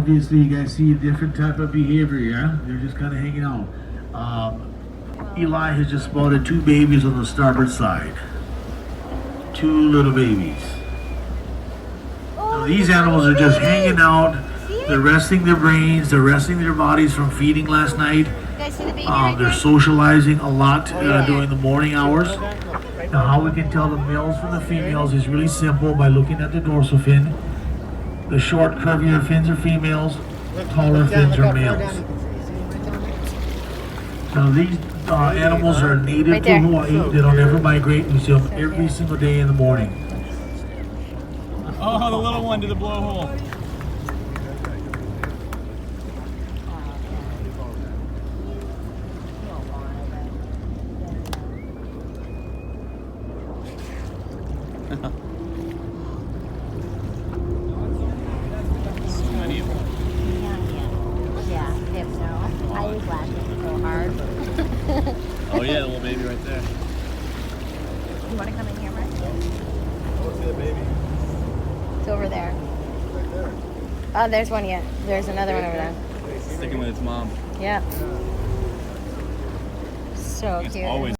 obviously you guys see a different type of behavior, yeah? They're just kind of hanging out. Eli has just spotted 2 babies on the starboard side. 2 little babies. So these animals are just hanging out. They're resting their brains. They're resting their bodies from feeding last night. They're socializing a lot during the morning hours. Now, how we can tell the males from the females is really simple by looking at the dorsal fin. The short, curvier fins are females. Taller fins are males. Now, these animals are native to Hawaii. They don't ever migrate. We see them every single day in the morning. Oh, the little one to the blowhole. So many of them. Yeah, hypno. I was laughing so hard. Oh yeah, the little baby right there. You want to come in here, Mark? I want to see the baby. It's over there. Right there. Oh, there's one yet. There's another one over there. Sticking with its mom. Yeah. So It's cute. always